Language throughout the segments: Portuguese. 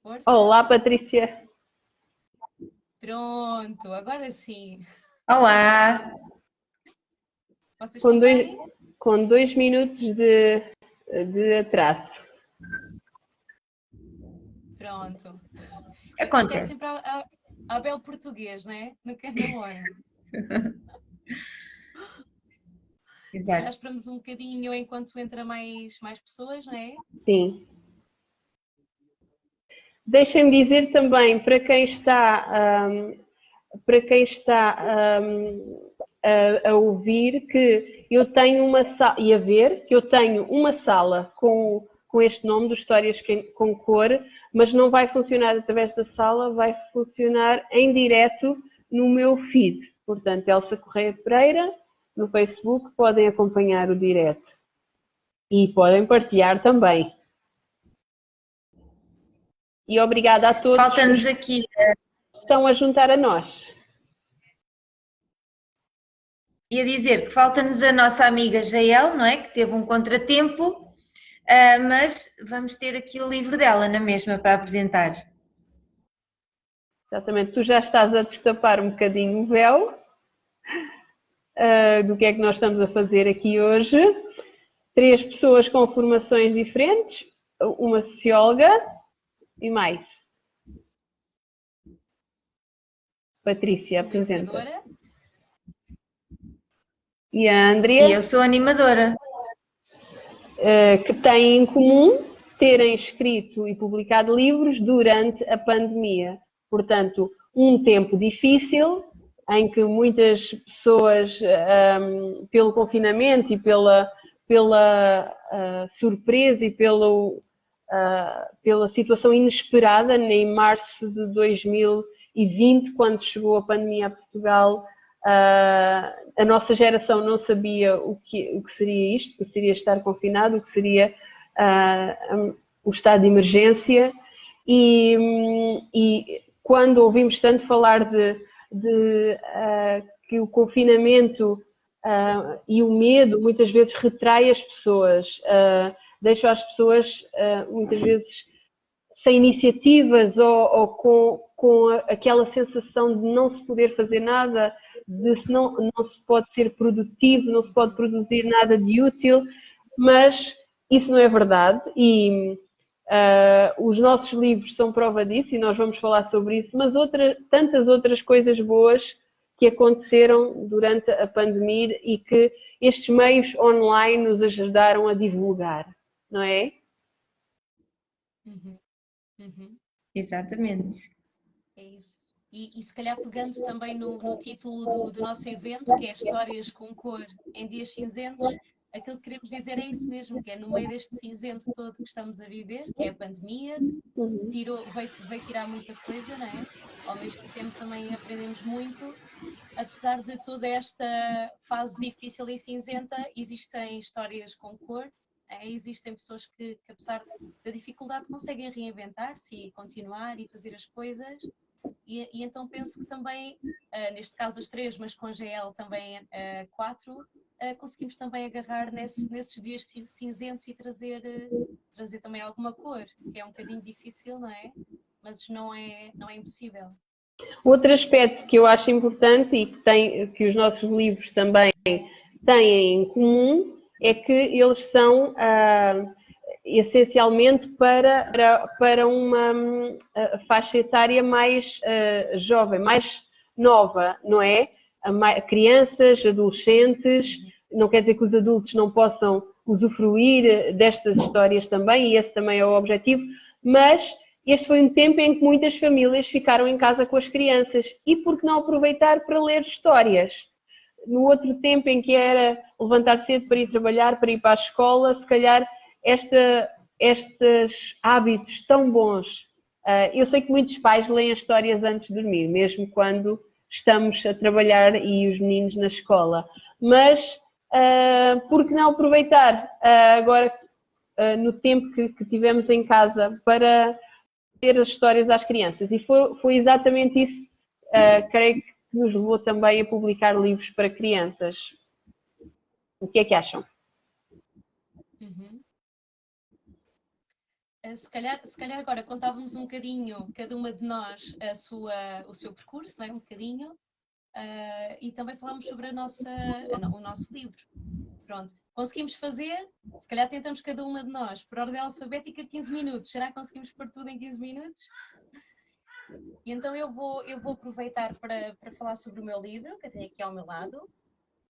Força. Olá, Patrícia. Pronto, agora sim. Olá! Vocês Com estão bem? com 2 minutos de atraso. Pronto. Isto é Acontece. sempre a bel português, não é? Nunca namora. Se calhar Exato. esperamos um bocadinho enquanto entra mais pessoas, não é? Sim. Deixem-me dizer também para quem está, a ouvir que eu tenho uma sala, e a ver, que eu tenho uma sala com este nome, do Histórias com Cor, mas não vai funcionar através da sala, vai funcionar em direto no meu feed. Portanto, Elsa Correia Pereira, no Facebook, podem acompanhar o direto. E podem partilhar também. E obrigada a todos Falta-nos os aqui, que estão a juntar a nós. ia dizer que falta-nos a nossa amiga Jael, não é? Que teve um contratempo, mas vamos ter aqui o livro dela na mesma para apresentar. Exatamente, tu já estás a destapar um bocadinho o véu do que é que nós estamos a fazer aqui hoje. 3 pessoas com formações diferentes, uma socióloga e mais. Patrícia, Uma apresenta. educadora. E a E Andrea, eu sou animadora. que têm em comum terem escrito e publicado livros durante a pandemia. Portanto, um tempo difícil, em que muitas pessoas, pelo confinamento e pela surpresa e pela situação inesperada, em março de 2020, quando chegou a pandemia a Portugal, a nossa geração não sabia o que seria isto, o que seria estar confinado, o que seria o estado de emergência, e quando ouvimos tanto falar que o confinamento e o medo muitas vezes retrai as pessoas, deixa as pessoas muitas vezes sem iniciativas ou com aquela sensação de não se poder fazer nada, de não se pode ser produtivo, não se pode produzir nada de útil, mas isso não é verdade e os nossos livros são prova disso e nós vamos falar sobre isso, mas tantas outras coisas boas que aconteceram durante a pandemia e que estes meios online nos ajudaram a divulgar, não é? Uhum. Uhum. Exatamente. É isso. E se calhar pegando também no título do nosso evento, que é Histórias com Cor em Dias Cinzentos, aquilo que queremos dizer é isso mesmo, que é no meio deste cinzento todo que estamos a viver, que é a pandemia, veio tirar muita coisa, não é? Ao mesmo tempo também aprendemos muito. Apesar de toda esta fase difícil e cinzenta, existem histórias com cor, existem pessoas que apesar da dificuldade, conseguem reinventar-se e continuar e fazer as coisas. E então penso que também, neste caso as 3, mas com a GL também 4, conseguimos também agarrar nesses dias cinzentos e trazer também alguma cor, que é um bocadinho difícil, não é? Mas não é impossível. Outro aspecto que eu acho importante e que os nossos livros também têm em comum é que eles são essencialmente para uma faixa etária mais jovem, mais nova, não é? Crianças, adolescentes, não quer dizer que os adultos não possam usufruir destas histórias também, e esse também é o objetivo, mas este foi um tempo em que muitas famílias ficaram em casa com as crianças. E por que não aproveitar para ler histórias? No outro tempo em que era levantar cedo para ir trabalhar, para ir para a escola, se calhar estes hábitos tão bons. Eu sei que muitos pais leem as histórias antes de dormir, mesmo quando estamos a trabalhar e os meninos na escola. Mas por que não aproveitar agora, no tempo que tivemos em casa, para ler as histórias às crianças? E foi exatamente isso, creio que nos levou também a publicar livros para crianças. O que é que acham? Uhum. Se calhar agora contávamos um bocadinho, cada uma de nós, o seu percurso, não é? Um bocadinho, e também falámos sobre o nosso livro. Pronto, conseguimos fazer, se calhar tentamos cada uma de nós, por ordem alfabética, 15 minutos. Será que conseguimos pôr tudo em 15 minutos? E então eu vou aproveitar para falar sobre o meu livro, que eu tenho aqui ao meu lado,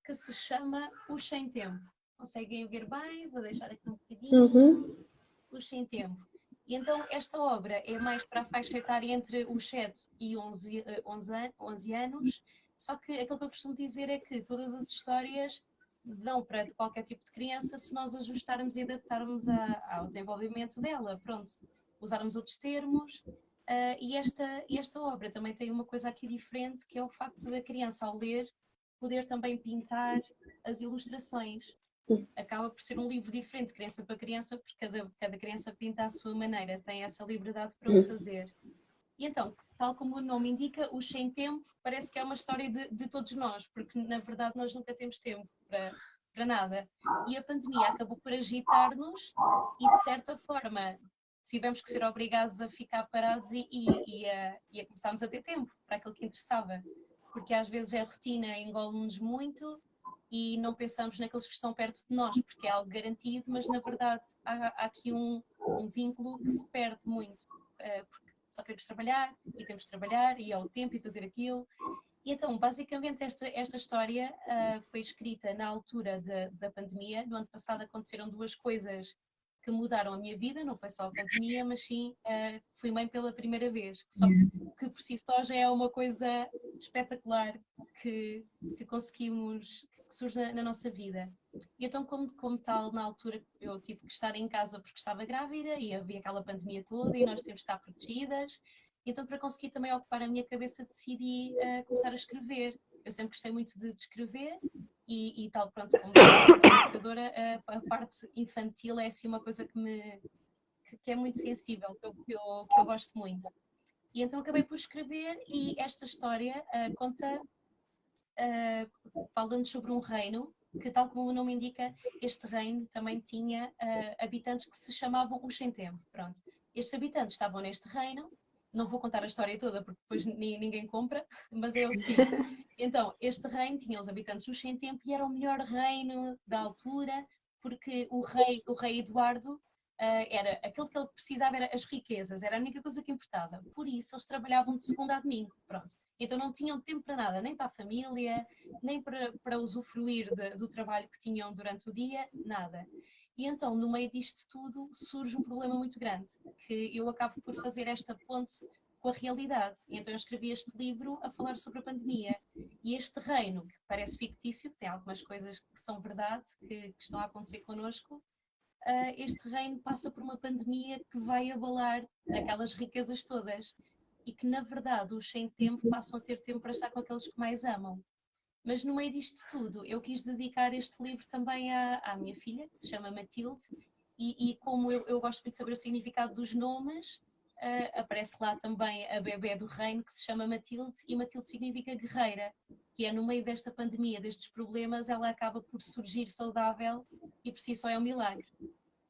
que se chama Os Sem Tempo. Conseguem ver bem? Vou deixar aqui um bocadinho. Os Sem Tempo. E então esta obra é mais para a faixa etária entre os 7 e 11 anos, só que aquilo que eu costumo dizer é que todas as histórias dão para qualquer tipo de criança se nós ajustarmos e adaptarmos ao desenvolvimento dela, pronto, usarmos outros termos. E esta obra também tem uma coisa aqui diferente, que é o facto da criança, ao ler, poder também pintar as ilustrações. Acaba por ser um livro diferente, de criança para criança, porque cada criança pinta à sua maneira, tem essa liberdade para o fazer. E então, tal como o nome indica, Os Sem Tempo parece que é uma história de todos nós, porque na verdade nós nunca temos tempo para nada. E a pandemia acabou por agitar-nos e, de certa forma, tivemos que ser obrigados a ficar parados e a começarmos a ter tempo para aquilo que interessava. Porque às vezes a rotina engole-nos muito e não pensamos naqueles que estão perto de nós, porque é algo garantido, mas na verdade há aqui um vínculo que se perde muito, porque só queremos trabalhar e temos de trabalhar e ao tempo e fazer aquilo. E então, basicamente, esta história foi escrita na altura da pandemia. No ano passado aconteceram duas coisas que mudaram a minha vida, não foi só a pandemia, mas sim, fui mãe pela primeira vez, que por si só já é uma coisa espetacular que conseguimos, que surge na nossa vida. E então, como tal, na altura eu tive que estar em casa porque estava grávida e havia aquela pandemia toda e nós temos de estar protegidas. Então, para conseguir também ocupar a minha cabeça, decidi começar a escrever. Eu sempre gostei muito de escrever e tal, pronto, como sou educadora, a parte infantil é assim uma coisa que é muito sensível, que eu gosto muito. E então acabei por escrever e esta história conta, falando sobre um reino, que tal como o nome indica, este reino também tinha habitantes que se chamavam os Sem Tempo. Pronto. Estes habitantes estavam neste reino, não vou contar a história toda porque depois ninguém compra, mas é o seguinte. Então, este reino tinha os habitantes dos Sem Tempo e era o melhor reino da altura, porque o rei Eduardo era aquilo que ele precisava, era as riquezas, era a única coisa que importava. Por isso, eles trabalhavam de segunda a domingo, pronto. Então não tinham tempo para nada, nem para a família, nem para usufruir do trabalho que tinham durante o dia, nada. E então, no meio disto tudo, surge um problema muito grande, que eu acabo por fazer esta ponte com a realidade. E então eu escrevi este livro a falar sobre a pandemia. E este reino, que parece fictício, tem algumas coisas que são verdade, que estão a acontecer connosco, este reino passa por uma pandemia que vai abalar aquelas riquezas todas e que, na verdade, os sem tempo passam a ter tempo para estar com aqueles que mais amam. Mas no meio disto tudo, eu quis dedicar este livro também à minha filha, que se chama Matilde, e como eu gosto muito de saber o significado dos nomes, aparece lá também a bebé do reino, que se chama Matilde, e Matilde significa guerreira, que é no meio desta pandemia, destes problemas, ela acaba por surgir saudável e por si só é um milagre.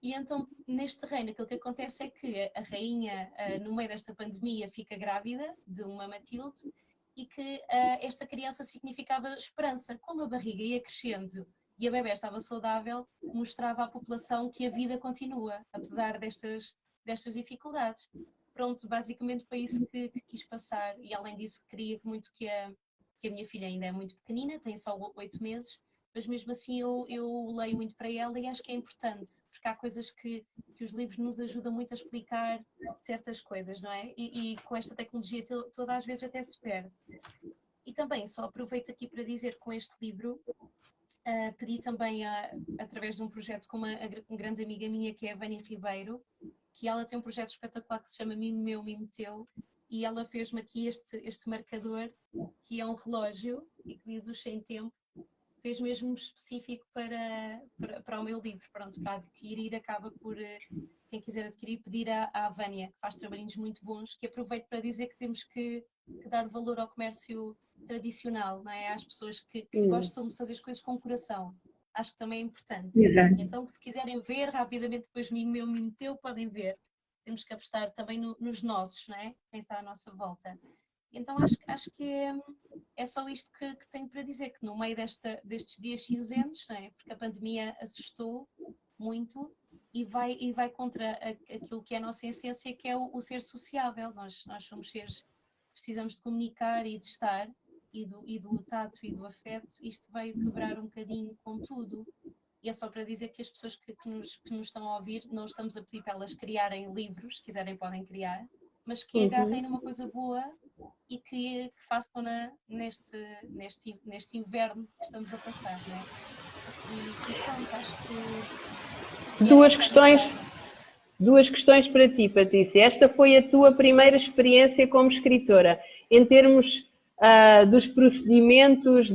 E então, neste reino, aquilo que acontece é que a rainha, no meio desta pandemia, fica grávida de uma Matilde e que esta criança significava esperança. Como a barriga ia crescendo e a bebé estava saudável, mostrava à população que a vida continua, apesar destas dificuldades. Pronto, basicamente foi isso que quis passar e, além disso, queria muito que a minha filha ainda é muito pequenina, tem só 8 meses, mas mesmo assim eu leio muito para ela e acho que é importante, porque há coisas que os livros nos ajudam muito a explicar certas coisas, não é? E com esta tecnologia toda às vezes até se perde. E também só aproveito aqui para dizer que com este livro pedi também, através de um projeto com uma grande amiga minha que é a Vânia Ribeiro, que ela tem um projeto espetacular que se chama Mimo Meu, Mimo Teu, e ela fez-me aqui este marcador, que é um relógio e que diz os 100 tempo, fez mesmo específico para o meu livro, pronto, para adquirir, acaba por, quem quiser adquirir, pedir à Vânia, que faz trabalhinhos muito bons, que aproveito para dizer que temos que dar valor ao comércio tradicional, não é? Às pessoas que gostam de fazer as coisas com o coração. Acho que também é importante. Exato. Então, se quiserem ver, rapidamente depois Mimo Meu, Mimo Teu, podem ver. temos que apostar também nos nossos, não é? Quem está à nossa volta. Então acho que é só isto que tenho para dizer, que no meio destes dias cinzentos, não é? Porque a pandemia assustou muito e vai contra aquilo que é a nossa essência, que é o ser sociável. Nós somos seres, precisamos de comunicar e de estar, e do tato e do afeto. Isto veio quebrar um bocadinho com tudo. E é só para dizer que as pessoas que nos estão a ouvir, não estamos a pedir para elas criarem livros, se quiserem podem criar, mas que agarrem numa coisa boa e que façam neste inverno que estamos a passar, não é? E pronto, acho que duas questões para ti, Patrícia. Esta foi a tua primeira experiência como escritora, em termos dos procedimentos,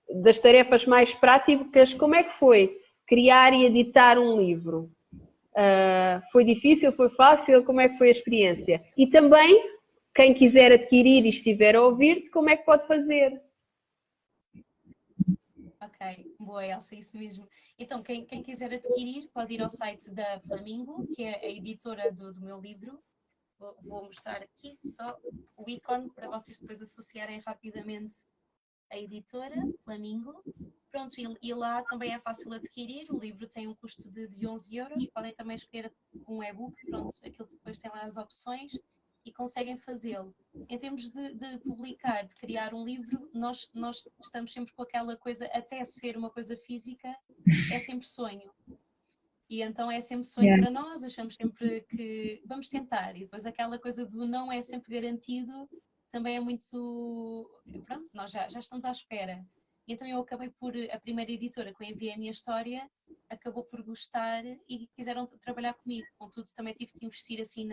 das tarefas mais práticas. Como é que foi criar e editar um livro? Foi difícil, foi fácil? Como é que foi a experiência? E também, quem quiser adquirir e estiver a ouvir-te, como é que pode fazer? Ok, boa, Elsa, isso mesmo. Então, quem quiser adquirir pode ir ao site da Flamingo, que é a editora do meu livro. Vou mostrar aqui só o ícone para vocês depois associarem rapidamente a editora, Flamingo. Pronto, e lá também é fácil adquirir, o livro tem um custo de 11 euros, podem também escolher um e-book, pronto, aquilo depois tem lá as opções e conseguem fazê-lo. Em termos de publicar, de criar um livro, nós estamos sempre com aquela coisa, até ser uma coisa física, é sempre sonho. E então é sempre sonho para nós, achamos sempre que vamos tentar, e depois aquela coisa do não é sempre garantido, também é muito... Pronto, nós já estamos à espera. E então eu acabei por... A primeira editora que eu enviei a minha história acabou por gostar e quiseram trabalhar comigo. Contudo, também tive que investir assim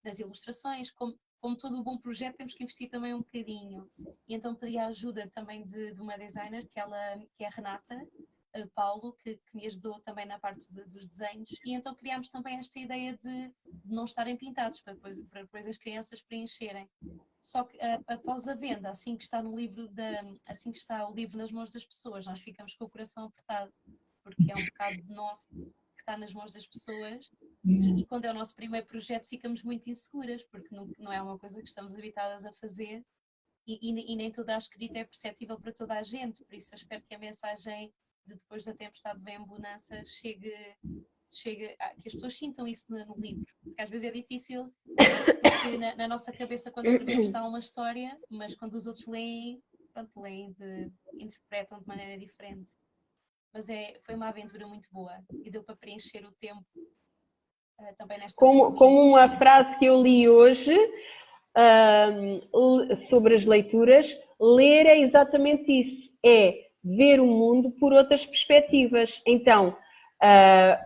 nas ilustrações. Como todo bom projeto, temos que investir também um bocadinho. E então pedi a ajuda também de uma designer, que é a Renata Paulo, que me ajudou também na parte dos desenhos. E então criámos também esta ideia de não estarem pintados, para depois as crianças preencherem. Só que após a venda, assim que está o livro nas mãos das pessoas, nós ficamos com o coração apertado, porque é um bocado nosso que está nas mãos das pessoas, e quando é o nosso primeiro projeto ficamos muito inseguras, porque não é uma coisa que estamos habituadas a fazer, e nem toda a escrita é perceptível para toda a gente, por isso eu espero que a mensagem de Depois da Tempestade Vem a Bonança chegue que as pessoas sintam isso no livro, porque às vezes é difícil, porque na nossa cabeça quando escrevemos está uma história, mas quando os outros leem, pronto, interpretam de maneira diferente. Mas foi uma aventura muito boa e deu para preencher o tempo também nesta como uma frase que eu li hoje sobre as leituras, ler é exatamente isso, é ver o mundo por outras perspectivas. Então,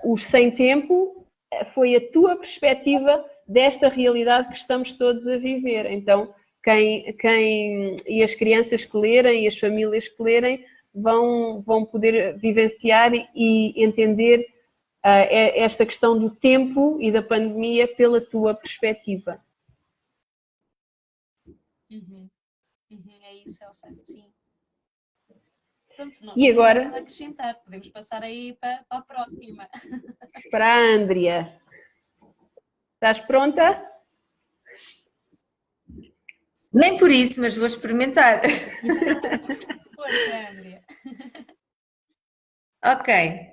o Sem Tempo foi a tua perspectiva desta realidade que estamos todos a viver. Então, e as crianças que lerem e as famílias que lerem vão poder vivenciar e entender esta questão do tempo e da pandemia pela tua perspectiva. É isso, Elsa, sim. Pronto, não e agora? Temos nada a acrescentar, podemos passar aí para a próxima. Para a Andrea. Estás pronta? Nem por isso, mas vou experimentar. Força, Andrea. Ok.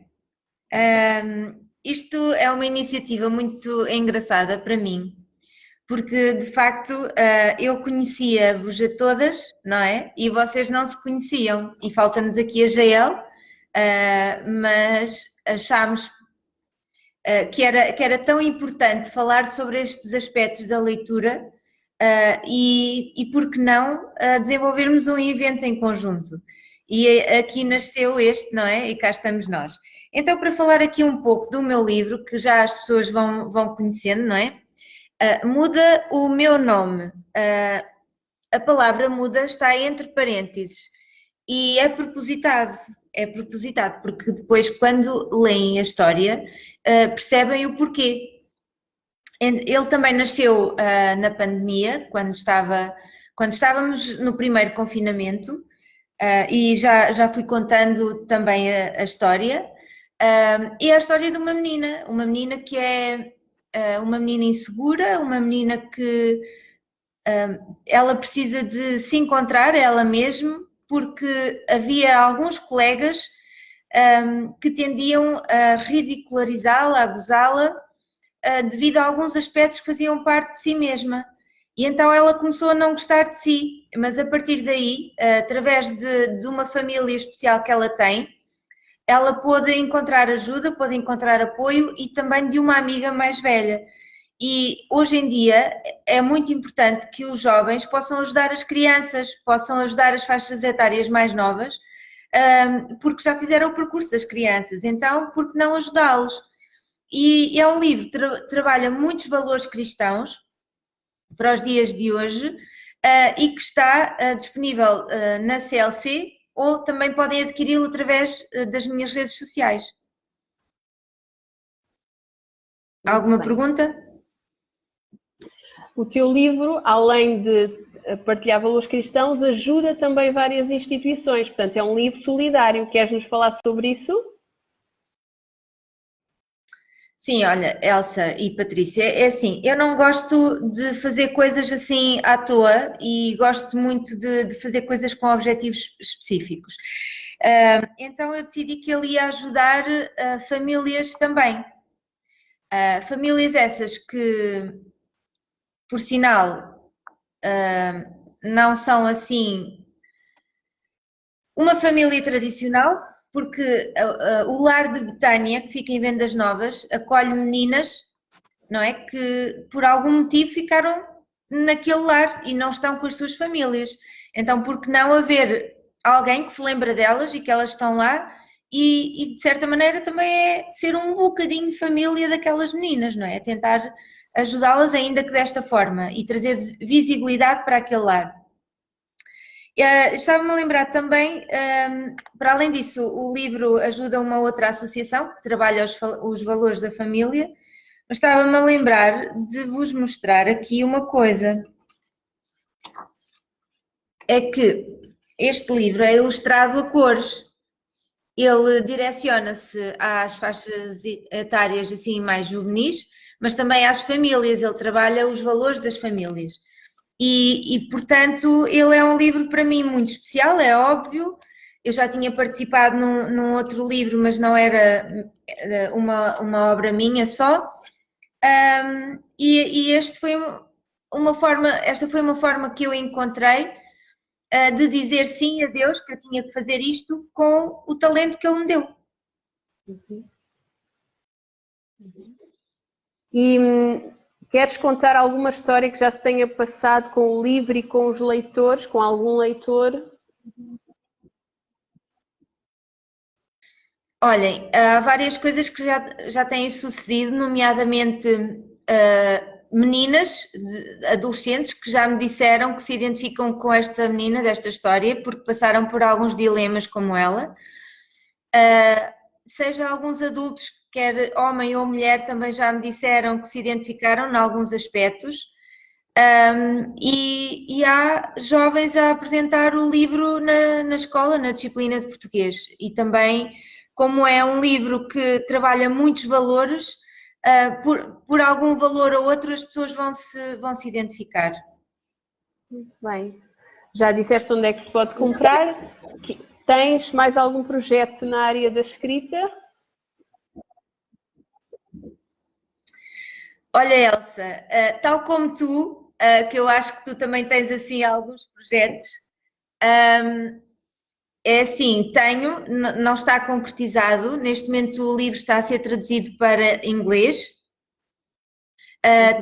Isto é uma iniciativa muito engraçada para mim, porque de facto eu conhecia-vos a todas, não é? E vocês não se conheciam, e falta-nos aqui a Jael, mas achámos que era tão importante falar sobre estes aspectos da leitura e por que não desenvolvermos um evento em conjunto. E aqui nasceu este, não é? E cá estamos nós. Então, para falar aqui um pouco do meu livro, que já as pessoas vão conhecendo, não é? Muda o meu nome. A palavra muda está entre parênteses e é propositado, porque depois quando leem a história percebem o porquê. Ele também nasceu na pandemia, quando estávamos no primeiro confinamento, e já fui contando também a história, e é a história de uma menina que é uma menina insegura, uma menina que ela precisa de se encontrar ela mesma, porque havia alguns colegas que tendiam a ridicularizá-la, a gozá-la, devido a alguns aspectos que faziam parte de si mesma. E então ela começou a não gostar de si, mas a partir daí, através de uma família especial que ela tem, ela pôde encontrar ajuda, pôde encontrar apoio e também de uma amiga mais velha. E hoje em dia é muito importante que os jovens possam ajudar as crianças, possam ajudar as faixas etárias mais novas, porque já fizeram o percurso das crianças, então por que não ajudá-los? E é um livro que trabalha muitos valores cristãos para os dias de hoje e que está disponível na CLC, ou também podem adquiri-lo através das minhas redes sociais. Alguma pergunta? O teu livro, além de partilhar valores cristãos, ajuda também várias instituições, portanto é um livro solidário. Queres nos falar sobre isso? Sim, olha, Elsa e Patrícia, é assim, eu não gosto de fazer coisas assim à toa e gosto muito de fazer coisas com objetivos específicos. Então eu decidi que ele ia ajudar famílias também. Famílias essas que, por sinal, não são assim uma família tradicional, porque o lar de Betânia, que fica em Vendas Novas, acolhe meninas, não é, que por algum motivo ficaram naquele lar e não estão com as suas famílias. Então, por que não haver alguém que se lembra delas e que elas estão lá e de certa maneira também é ser um bocadinho de família daquelas meninas, não é? Tentar ajudá-las ainda que desta forma e trazer visibilidade para aquele lar. Estava-me a lembrar também, para além disso, o livro ajuda uma outra associação que trabalha os valores da família, mas estava-me a lembrar de vos mostrar aqui uma coisa. É que este livro é ilustrado a cores. Ele direciona-se às faixas etárias assim mais juvenis, mas também às famílias, ele trabalha os valores das famílias. E, portanto, ele é um livro para mim muito especial, é óbvio. Eu já tinha participado num outro livro, mas não era uma obra minha só. E esta foi uma forma que eu encontrei de dizer sim a Deus, que eu tinha que fazer isto com o talento que Ele me deu. E queres contar alguma história que já se tenha passado com o livro e com os leitores, com algum leitor? Olhem, há várias coisas que já têm sucedido, nomeadamente meninas, adolescentes, que já me disseram que se identificam com esta menina desta história, porque passaram por alguns dilemas como ela. Seja alguns adultos, quer homem ou mulher, também já me disseram que se identificaram em alguns aspectos. E há jovens a apresentar o livro na escola, na disciplina de português. E também, como é um livro que trabalha muitos valores, por algum valor ou outro as pessoas vão se identificar. Muito bem. Já disseste onde é que se pode comprar? Tens mais algum projeto na área da escrita? Olha, Elsa, tal como tu, que eu acho que tu também tens assim alguns projetos, é assim, não está concretizado, neste momento o livro está a ser traduzido para inglês.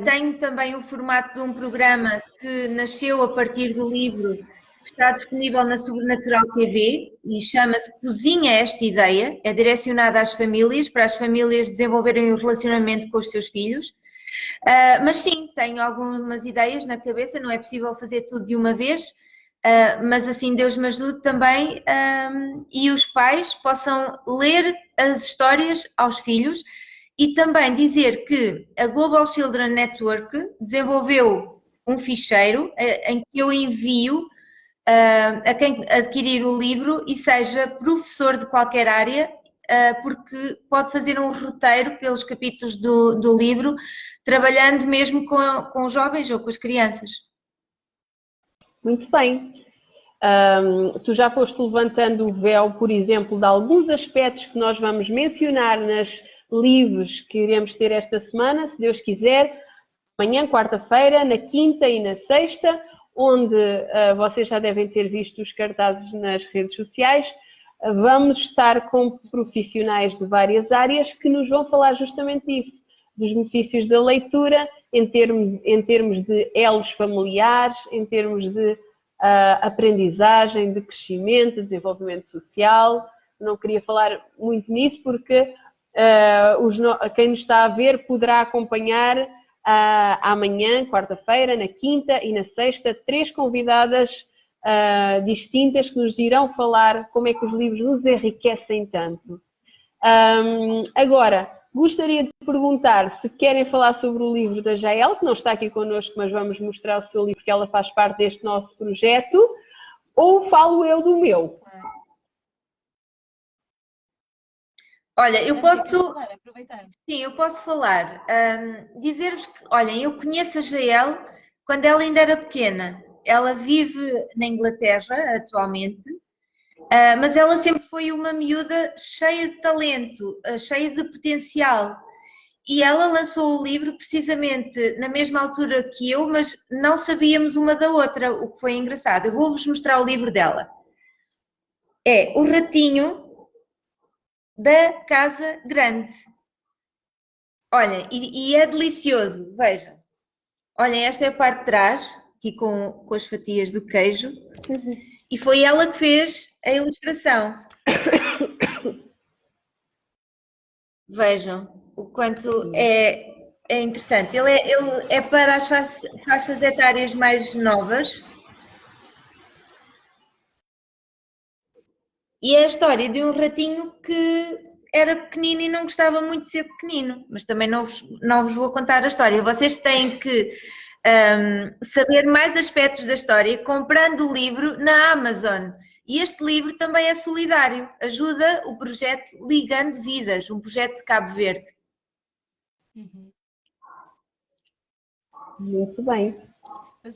Tenho também o formato de um programa que nasceu a partir do livro, que está disponível na Sobrenatural TV e chama-se Cozinha Esta Ideia, é direcionado às famílias, para as famílias desenvolverem o relacionamento com os seus filhos. Mas sim, tenho algumas ideias na cabeça, não é possível fazer tudo de uma vez, mas assim Deus me ajude também e os pais possam ler as histórias aos filhos e também dizer que a Global Children Network desenvolveu um ficheiro em que eu envio a quem adquirir o livro e seja professor de qualquer área, porque pode fazer um roteiro pelos capítulos do livro, trabalhando mesmo com os jovens ou com as crianças. Muito bem. Tu já foste levantando o véu, por exemplo, de alguns aspectos que nós vamos mencionar nos livros que iremos ter esta semana, se Deus quiser, amanhã, quarta-feira, na quinta e na sexta, onde vocês já devem ter visto os cartazes nas redes sociais. Vamos estar com profissionais de várias áreas que nos vão falar justamente disso, dos benefícios da leitura, em termos de elos familiares, em termos de aprendizagem, de crescimento, de desenvolvimento social. Não queria falar muito nisso porque quem nos está a ver poderá acompanhar amanhã, quarta-feira, na quinta e na sexta, 3 convidadas distintas que nos irão falar como é que os livros nos enriquecem tanto. Agora, gostaria de perguntar se querem falar sobre o livro da Jael, que não está aqui connosco, mas vamos mostrar o seu livro, que ela faz parte deste nosso projeto, ou falo eu do meu? Olha, eu posso... Sim, eu posso falar. Dizer-vos que, olhem, eu conheço a Jael quando ela ainda era pequena. Ela vive na Inglaterra atualmente, mas ela sempre foi uma miúda cheia de talento, cheia de potencial. E ela lançou o livro precisamente na mesma altura que eu, mas não sabíamos uma da outra, o que foi engraçado. Eu vou-vos mostrar o livro dela. É O Ratinho da Casa Grande. Olhem, e é delicioso, vejam. Olhem, esta é a parte de trás, aqui com as fatias do queijo. E foi ela que fez a ilustração. Vejam o quanto é interessante. Ele é para as faixas etárias mais novas. E é a história de um ratinho que era pequenino e não gostava muito de ser pequenino. Mas também não vos vou contar a história. Vocês têm que saber mais aspectos da história comprando o livro na Amazon. E este livro também é solidário, ajuda o projeto Ligando Vidas, um projeto de Cabo Verde. Muito bem. Mas,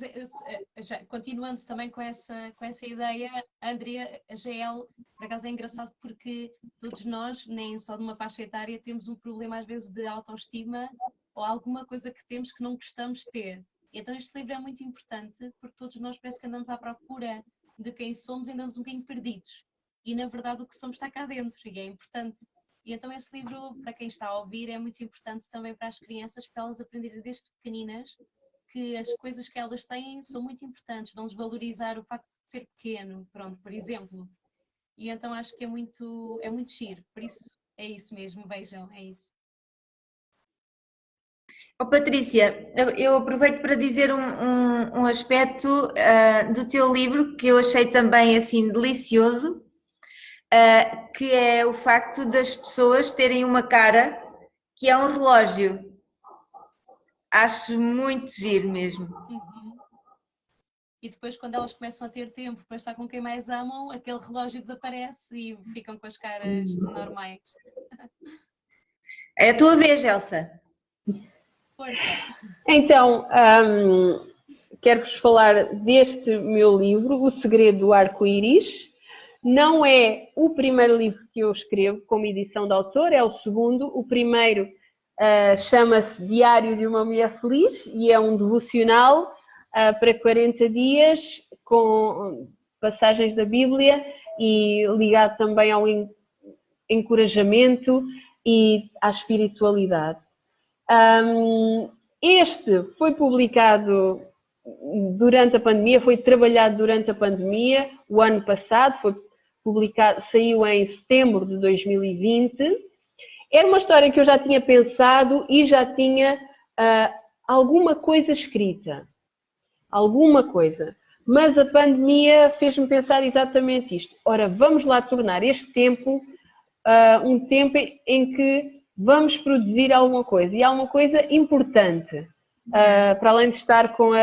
continuando também com essa ideia, Andrea, a Jael, por acaso é engraçado porque todos nós, nem só de uma faixa etária, temos um problema às vezes de autoestima ou alguma coisa que temos que não gostamos de ter. E então este livro é muito importante porque todos nós parece que andamos à procura de quem somos e andamos um bocadinho perdidos. E na verdade o que somos está cá dentro e é importante. E então este livro, para quem está a ouvir, é muito importante também para as crianças, para elas aprenderem desde pequeninas que as coisas que elas têm são muito importantes, não desvalorizar o facto de ser pequeno, pronto, por exemplo. E então acho que é muito giro, por isso é isso mesmo, vejam, é isso. Oh, Patrícia, eu aproveito para dizer um aspecto do teu livro que eu achei também assim delicioso, que é o facto das pessoas terem uma cara que é um relógio. Acho muito giro mesmo. E depois quando elas começam a ter tempo para estar com quem mais amam, aquele relógio desaparece e ficam com as caras normais. É a tua vez, Elsa. Força! Então, quero-vos falar deste meu livro, O Segredo do Arco-Íris. Não é o primeiro livro que eu escrevo como edição de autor, é o segundo. O primeiro chama-se Diário de uma Mulher Feliz e é um devocional para 40 dias com passagens da Bíblia e ligado também ao encorajamento e à espiritualidade. Este foi publicado durante a pandemia, foi trabalhado durante a pandemia, o ano passado, foi publicado, saiu em setembro de 2020. Era uma história que eu já tinha pensado e já tinha alguma coisa escrita. Alguma coisa. Mas a pandemia fez-me pensar exatamente isto. Ora, vamos lá tornar este tempo um tempo em que vamos produzir alguma coisa. E há uma coisa importante. Para além de estar com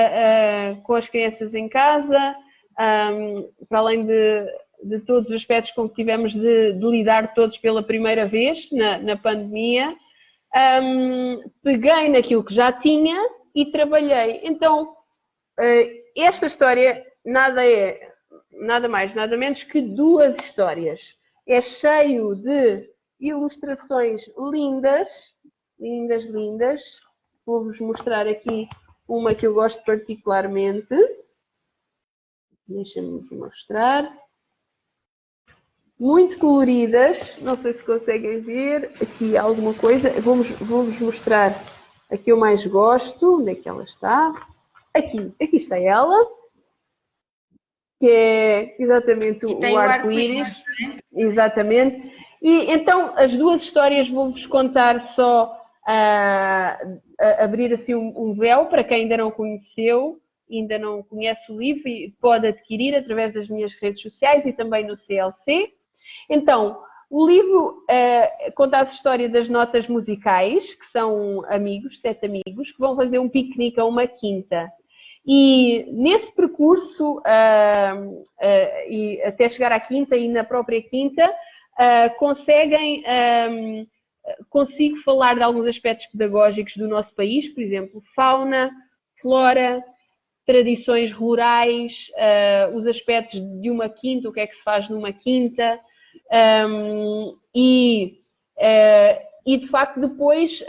as crianças em casa, para além de de todos os aspectos com que tivemos de lidar todos pela primeira vez na pandemia, peguei naquilo que já tinha e trabalhei. Então, esta história nada mais, nada menos que 2 histórias. É cheio de ilustrações lindas, lindas, lindas. Vou-vos mostrar aqui uma que eu gosto particularmente. Deixa-me mostrar. Muito coloridas, não sei se conseguem ver aqui alguma coisa. Vou-vos mostrar a que eu mais gosto. Onde é que ela está? Aqui está ela, que é exatamente o arco-íris. Exatamente. E então as 2 histórias vou-vos contar só a abrir assim um véu para quem ainda não conheceu, ainda não conhece o livro e pode adquirir através das minhas redes sociais e também no CLC. Então, o livro conta a história das notas musicais, que são amigos, 7 amigos, que vão fazer um piquenique a uma quinta. E nesse percurso, e até chegar à quinta e na própria quinta, consigo falar de alguns aspectos pedagógicos do nosso país, por exemplo, fauna, flora, tradições rurais, os aspectos de uma quinta, o que é que se faz numa quinta, e de facto depois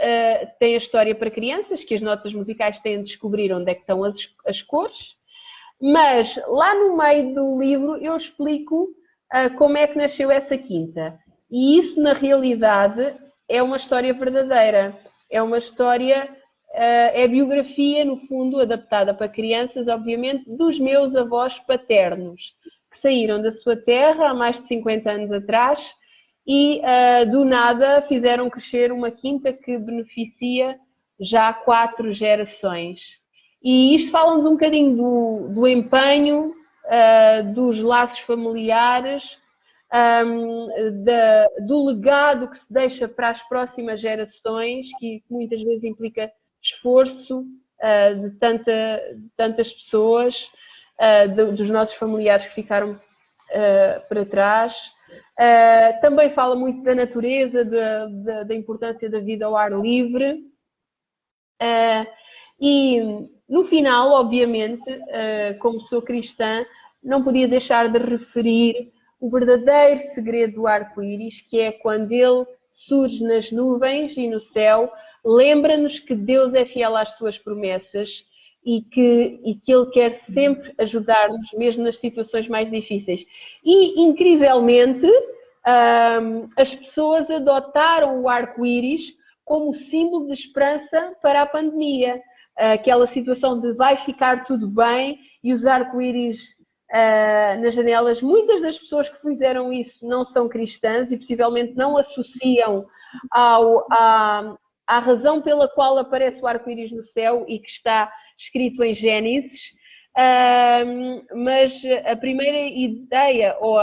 tem a história para crianças, que as notas musicais têm de descobrir onde é que estão as cores, mas lá no meio do livro eu explico como é que nasceu essa quinta. E isso, na realidade, é uma história verdadeira. É uma história, é biografia, no fundo, adaptada para crianças, obviamente, dos meus avós paternos, que saíram da sua terra há mais de 50 anos atrás e, do nada, fizeram crescer uma quinta que beneficia já 4 gerações. E isto fala-nos um bocadinho do empenho, dos laços familiares, do legado que se deixa para as próximas gerações, que muitas vezes implica esforço de tantas pessoas, dos nossos familiares que ficaram para trás. Também fala muito da natureza, da importância da vida ao ar livre. E no final, obviamente, como sou cristã, não podia deixar de referir o verdadeiro segredo do arco-íris, que é quando ele surge nas nuvens e no céu, lembra-nos que Deus é fiel às suas promessas e que Ele quer sempre ajudar-nos, mesmo nas situações mais difíceis. E, incrivelmente, as pessoas adotaram o arco-íris como símbolo de esperança para a pandemia. Aquela situação de vai ficar tudo bem e os arco-íris nas janelas. Muitas das pessoas que fizeram isso não são cristãs e possivelmente não associam à razão pela qual aparece o arco-íris no céu e que está escrito em Gênesis. Mas a primeira ideia, ou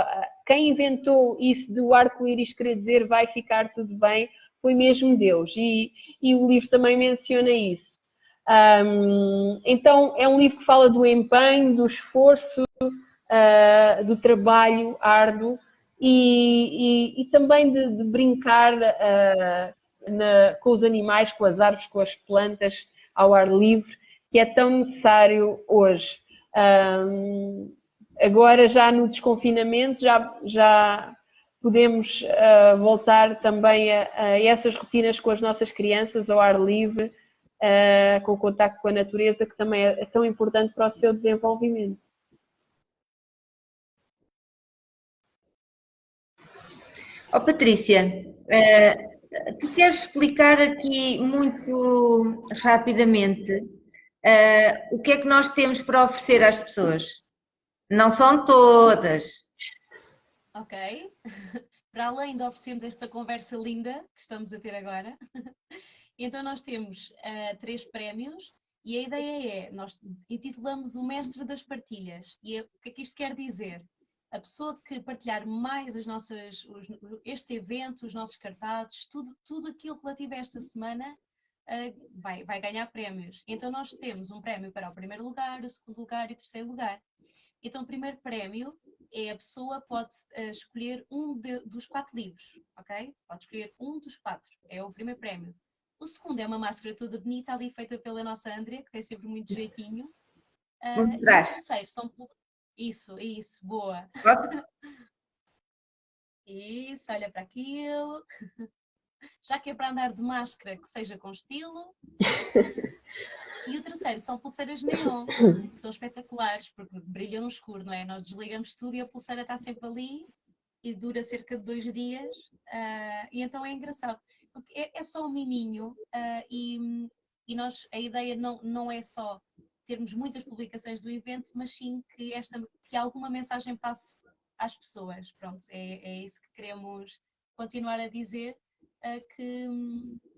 quem inventou isso do arco-íris querer dizer vai ficar tudo bem, foi mesmo Deus. E o livro também menciona isso. Então é um livro que fala do empenho, do esforço, do trabalho árduo e também de brincar com os animais, com as árvores, com as plantas ao ar livre, que é tão necessário hoje. Agora já no desconfinamento já podemos voltar também a essas rotinas com as nossas crianças ao ar livre, com o contacto com a natureza, que também é tão importante para o seu desenvolvimento. Oh, Patrícia, tu queres explicar aqui muito rapidamente o que é que nós temos para oferecer às pessoas? Não são todas. Ok. Para além de oferecermos esta conversa linda que estamos a ter agora, então nós temos 3 prémios e a ideia é, nós intitulamos o Mestre das Partilhas. E o que é que isto quer dizer? A pessoa que partilhar mais este evento, os nossos cartazes, tudo aquilo relativo a esta semana, vai ganhar prémios. Então nós temos um prémio para o primeiro lugar, o segundo lugar e o terceiro lugar. Então o primeiro prémio é a pessoa pode escolher dos 4 livros, ok? Pode escolher um dos 4, é o primeiro prémio. O segundo é uma máscara toda bonita, ali feita pela nossa Andrea, que tem sempre muito jeitinho. Vou E o mostrar. terceiro são... Isso, boa. Posso? Isso, olha para aquilo. Já que é para andar de máscara, que seja com estilo. E o terceiro são pulseiras neon, que são espetaculares, porque brilham no escuro, não é? Nós desligamos tudo e a pulseira está sempre ali e dura cerca de 2 dias. E então é engraçado. É só um miminho e nós, a ideia não é só termos muitas publicações do evento, mas sim que alguma mensagem passe às pessoas. Pronto, é isso que queremos continuar a dizer. Que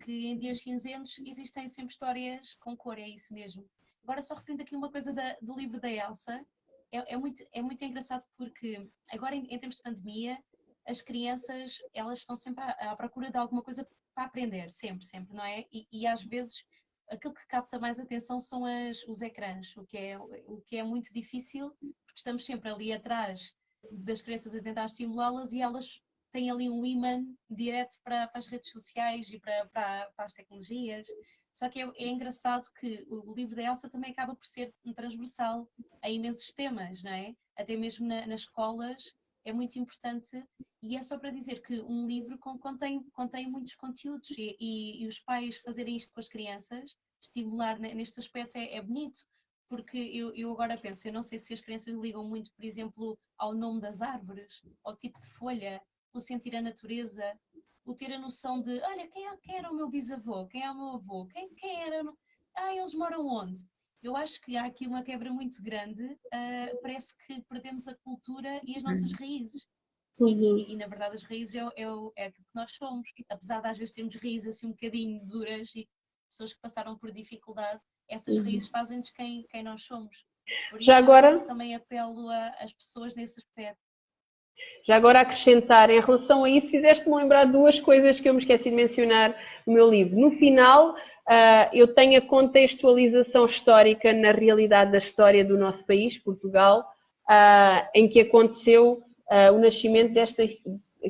em dias cinzentos existem sempre histórias com cor, é isso mesmo. Agora, só referindo aqui uma coisa do livro da Elsa, é muito engraçado porque agora em tempos de pandemia as crianças elas estão sempre à procura de alguma coisa para aprender, sempre, não é? E às vezes aquilo que capta mais atenção são os ecrãs, o que é muito difícil, porque estamos sempre ali atrás das crianças a tentar estimulá-las e elas têm ali um imã direto para as redes sociais e para as tecnologias. Só que é engraçado que o livro da Elsa também acaba por ser transversal a imensos temas, não é? Até mesmo nas escolas é muito importante, e é só para dizer que um livro contém muitos conteúdos e os pais fazerem isto com as crianças, estimular neste aspecto é bonito, porque eu agora penso, eu não sei se as crianças ligam muito, por exemplo, ao nome das árvores, ao tipo de folha, o sentir a natureza, o ter a noção de, olha, quem era o meu bisavô, quem é o meu avô, quem era... eles moram onde? Eu acho que há aqui uma quebra muito grande, parece que perdemos a cultura e as nossas raízes. E na verdade as raízes é aquilo que nós somos. Apesar de às vezes termos raízes assim um bocadinho duras e pessoas que passaram por dificuldade, essas raízes fazem-nos quem nós somos. Por isso Já agora, eu também apelo às pessoas nesse aspecto. Já agora acrescentar, em relação a isso, fizeste-me lembrar 2 coisas que eu me esqueci de mencionar no meu livro. No final, eu tenho a contextualização histórica na realidade da história do nosso país, Portugal, em que aconteceu o nascimento desta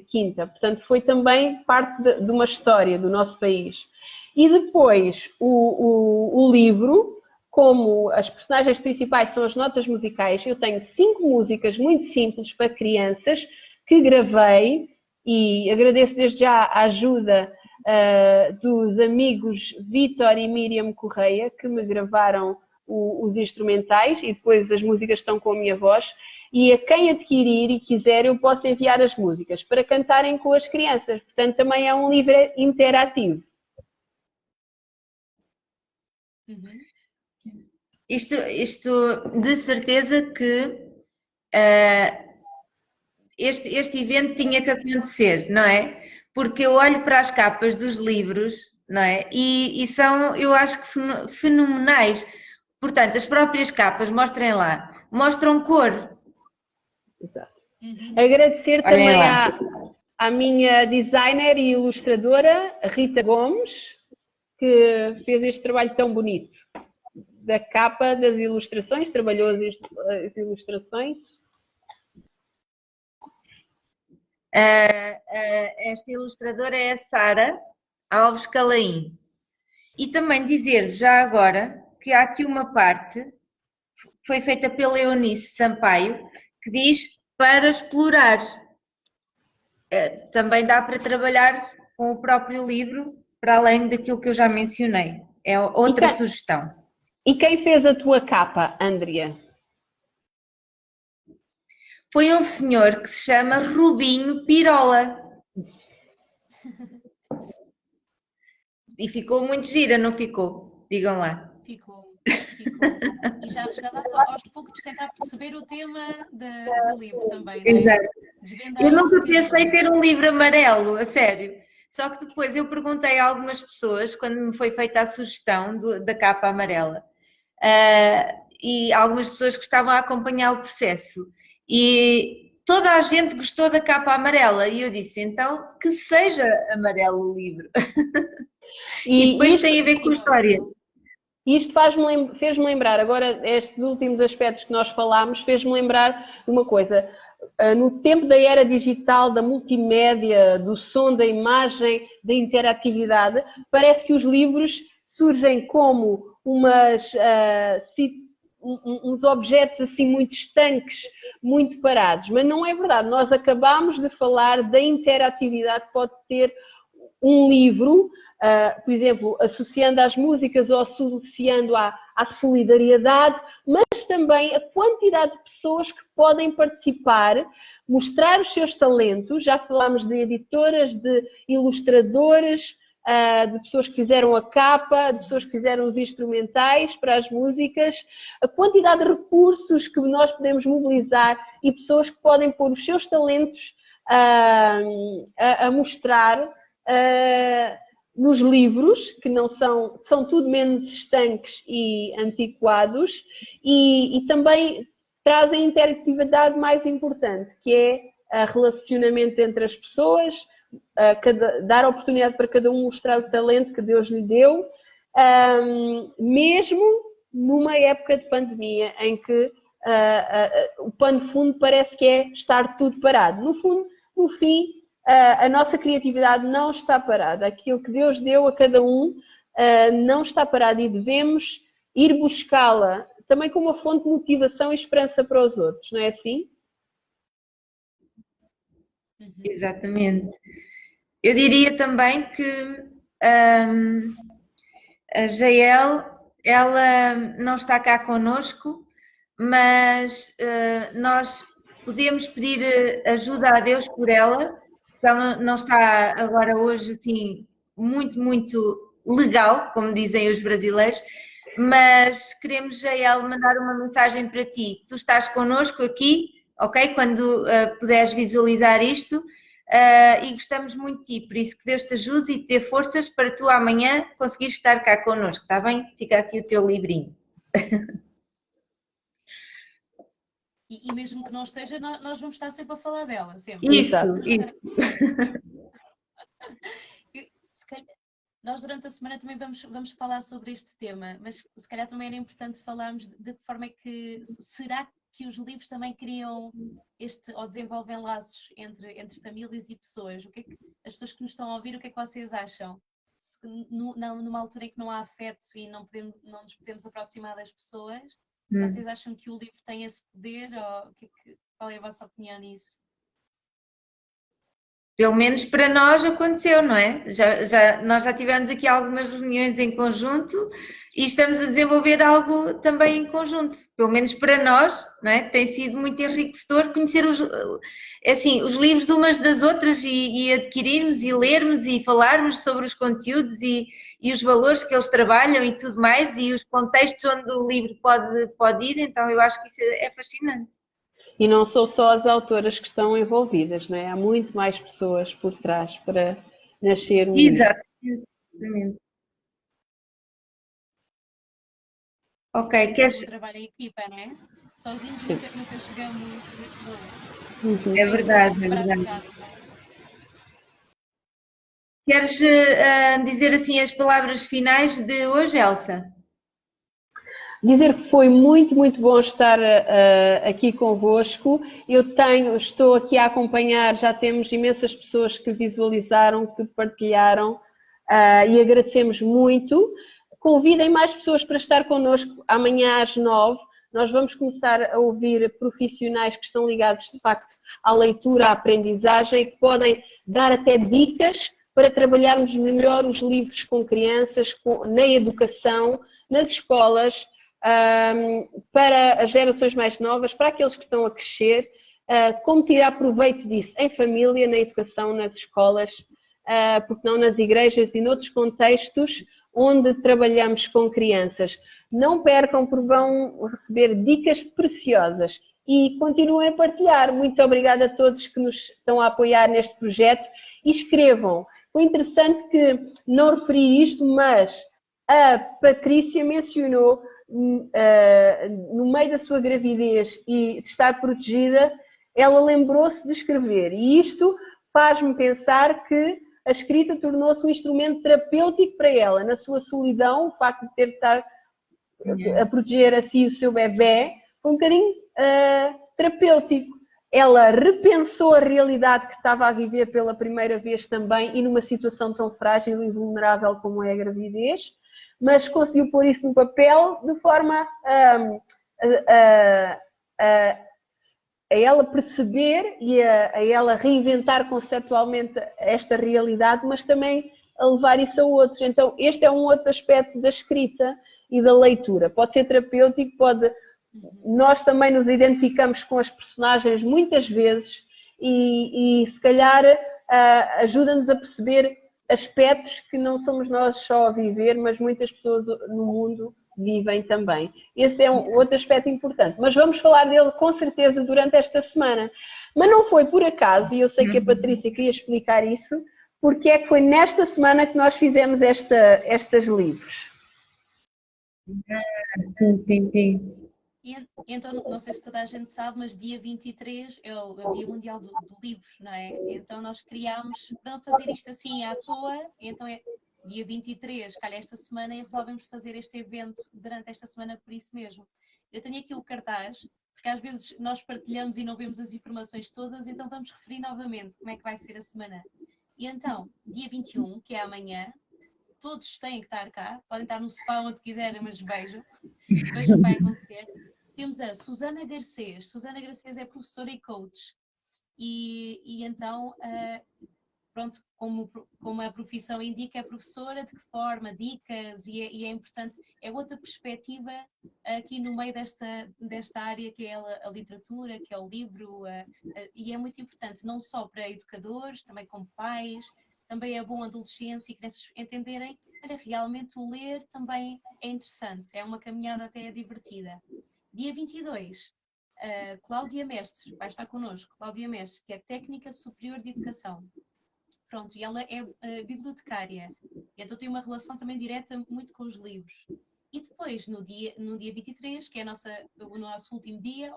quinta. Portanto, foi também parte de uma história do nosso país. E depois, o livro, como as personagens principais são as notas musicais, eu tenho 5 músicas muito simples para crianças que gravei, e agradeço desde já a ajuda dos amigos Vítor e Miriam Correia, que me gravaram os instrumentais, e depois as músicas estão com a minha voz, e a quem adquirir e quiser eu posso enviar as músicas para cantarem com as crianças. Portanto, também é um livro interativo. Isto de certeza que este evento tinha que acontecer, não é? Porque eu olho para as capas dos livros, não é? E são, eu acho que fenomenais. Portanto, as próprias capas, mostrem lá, mostram cor. Exato. Agradecer Olhem também lá. à minha designer e ilustradora, a Rita Gomes, que fez este trabalho tão bonito. Da capa, das ilustrações, trabalhou as ilustrações. Esta ilustradora é a Sara Alves Calaim. E também dizer já agora que há aqui uma parte, foi feita pela Eunice Sampaio, que diz para explorar. Também dá para trabalhar com o próprio livro, para além daquilo que eu já mencionei. É outra sugestão. E quem fez a tua capa, Andrea? Foi um senhor que se chama Rubinho Pirola. E ficou muito gira, não ficou? Digam lá. Ficou. E já dá para aos poucos tentar perceber o tema do livro também, não é? Exato. Eu nunca pensei ter um livro amarelo, a sério. Só que depois eu perguntei a algumas pessoas, quando me foi feita a sugestão da capa amarela, e algumas pessoas que estavam a acompanhar o processo, e toda a gente gostou da capa amarela, e eu disse, então, que seja amarelo o livro. E depois tem a ver com a história. E isto fez-me lembrar, agora estes últimos aspectos que nós falámos, fez-me lembrar de uma coisa. No tempo da era digital, da multimédia, do som, da imagem, da interatividade, parece que os livros surgem como uns objetos assim muito estanques, muito parados, mas não é verdade. Nós acabamos de falar da interatividade que pode ter um livro, por exemplo, associando às músicas ou associando à solidariedade, mas também a quantidade de pessoas que podem participar, mostrar os seus talentos. Já falámos de editoras, de ilustradores, de pessoas que fizeram a capa, de pessoas que fizeram os instrumentais para as músicas, a quantidade de recursos que nós podemos mobilizar e pessoas que podem pôr os seus talentos a mostrar nos livros, que não são tudo menos estanques e antiquados, e também trazem a interatividade mais importante, que é relacionamento entre as pessoas, dar a oportunidade para cada um mostrar o talento que Deus lhe deu, mesmo numa época de pandemia em que o pano de fundo parece que é estar tudo parado. No fim, a nossa criatividade não está parada. Aquilo que Deus deu a cada um não está parado e devemos ir buscá-la também como uma fonte de motivação e esperança para os outros, não é assim? Exatamente. Eu diria também que a Jael, ela não está cá connosco, mas nós podemos pedir ajuda a Deus por ela, porque ela não está agora hoje assim muito legal, como dizem os brasileiros, mas queremos, Jael, mandar uma mensagem para ti. Tu estás connosco aqui, ok? Quando puderes visualizar isto, e gostamos muito de ti, por isso que Deus te ajude e te dê forças para tu amanhã conseguires estar cá connosco, está bem? Fica aqui o teu livrinho. E mesmo que não esteja, nós vamos estar sempre a falar dela, sempre. Isso. Se calhar, nós durante a semana também vamos falar sobre este tema, mas se calhar também era importante falarmos de que forma é que, será que os livros também criam ou desenvolvem laços entre famílias e pessoas? O que é que as pessoas que nos estão a ouvir, o que é que vocês acham? Numa altura em que não há afeto e não nos podemos aproximar das pessoas, vocês acham que o livro tem esse poder? Ou qual é a vossa opinião nisso? Pelo menos para nós aconteceu, não é? Nós já tivemos aqui algumas reuniões em conjunto e estamos a desenvolver algo também em conjunto. Pelo menos para nós, não é? Tem sido muito enriquecedor conhecer os livros umas das outras e adquirirmos e lermos e falarmos sobre os conteúdos e os valores que eles trabalham e tudo mais e os contextos onde o livro pode ir. Então eu acho que isso é fascinante. E não são só as autoras que estão envolvidas, não é? Há muito mais pessoas por trás para nascer um livro. Exatamente. Ok, queres... trabalho em equipa, não é? Sozinhos nunca chegamos muito longe. É verdade. Queres dizer assim as palavras finais de hoje, Elsa? Dizer que foi muito bom estar aqui convosco. Estou aqui a acompanhar, já temos imensas pessoas que visualizaram, que partilharam e agradecemos muito. Convidem mais pessoas para estar connosco amanhã às 9. Nós vamos começar a ouvir profissionais que estão ligados de facto à leitura, à aprendizagem, que podem dar até dicas para trabalharmos melhor os livros com crianças, na educação, nas escolas, para as gerações mais novas, para aqueles que estão a crescer, como tirar proveito disso em família, na educação, nas escolas, porque não nas igrejas e noutros contextos onde trabalhamos com crianças. Não percam, porque vão receber dicas preciosas e continuem a partilhar. Muito obrigada a todos que nos estão a apoiar neste projeto e escrevam. Foi interessante que não referi isto, mas a Patrícia mencionou no meio da sua gravidez e de estar protegida, ela lembrou-se de escrever. E isto faz-me pensar que a escrita tornou-se um instrumento terapêutico para ela, na sua solidão, o facto de ter de estar a proteger a si e o seu bebê, foi um bocadinho terapêutico. Ela repensou a realidade que estava a viver pela primeira vez também e numa situação tão frágil e vulnerável como é a gravidez, mas conseguiu pôr isso no papel de forma a ela perceber e a ela reinventar conceptualmente esta realidade, mas também a levar isso a outros. Então, este é um outro aspecto da escrita e da leitura. Pode ser terapêutico, nós também nos identificamos com as personagens muitas vezes e se calhar ajuda-nos a perceber aspectos que não somos nós só a viver, mas muitas pessoas no mundo vivem também. Esse é um outro aspecto importante, mas vamos falar dele com certeza durante esta semana. Mas não foi por acaso, e eu sei que a Patrícia queria explicar isso, porque é que foi nesta semana que nós fizemos estes livros. Sim. E então, não sei se toda a gente sabe, mas dia 23 é o Dia Mundial do Livro, não é? Então nós criámos, para não fazer isto assim à toa, então é dia 23, calha esta semana, e resolvemos fazer este evento durante esta semana por isso mesmo. Eu tenho aqui o cartaz, porque às vezes nós partilhamos e não vemos as informações todas, então vamos referir novamente como é que vai ser a semana. E então, dia 21, que é amanhã, todos têm que estar cá, podem estar no sofá onde quiserem, mas vejam o que vai acontecer. Temos a Susana Garcês. Susana Garcês é professora e coach. E então, pronto, como a profissão indica, é professora, de que forma, dicas, e é importante, é outra perspectiva aqui no meio desta área que é a literatura, que é o livro, e é muito importante, não só para educadores, também como pais, também é bom a adolescência e crianças entenderem, olha, realmente o ler também é interessante, é uma caminhada até divertida. Dia 22, Cláudia Mestre vai estar connosco, Cláudia Mestre, que é Técnica Superior de Educação. Pronto, e ela é bibliotecária, então tem uma relação também direta muito com os livros. E depois, no dia 23, que é o nosso último dia,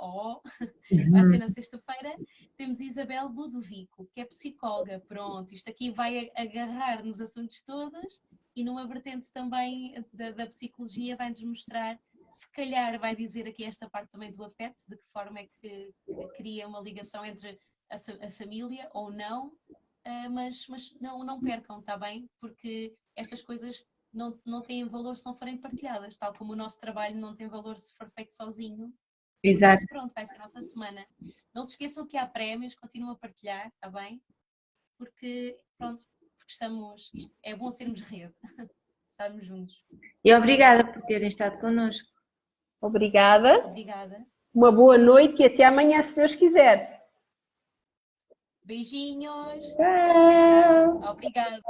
vai ser na sexta-feira, temos Isabel Ludovico, que é psicóloga. Pronto, isto aqui vai agarrar nos assuntos todos e numa vertente também da psicologia vai-nos mostrar, se calhar vai dizer aqui esta parte também do afeto, de que forma é que cria uma ligação entre a família ou não, mas não percam, está bem? Porque estas coisas não têm valor se não forem partilhadas, tal como o nosso trabalho não tem valor se for feito sozinho. Exato. Isso, pronto, vai ser a nossa semana. Não se esqueçam que há prémios, continuem a partilhar, está bem? Porque é bom sermos rede, estarmos juntos. E obrigada por terem estado connosco. Obrigada. Obrigada. Uma boa noite e até amanhã, se Deus quiser. Beijinhos. Tchau. Obrigada.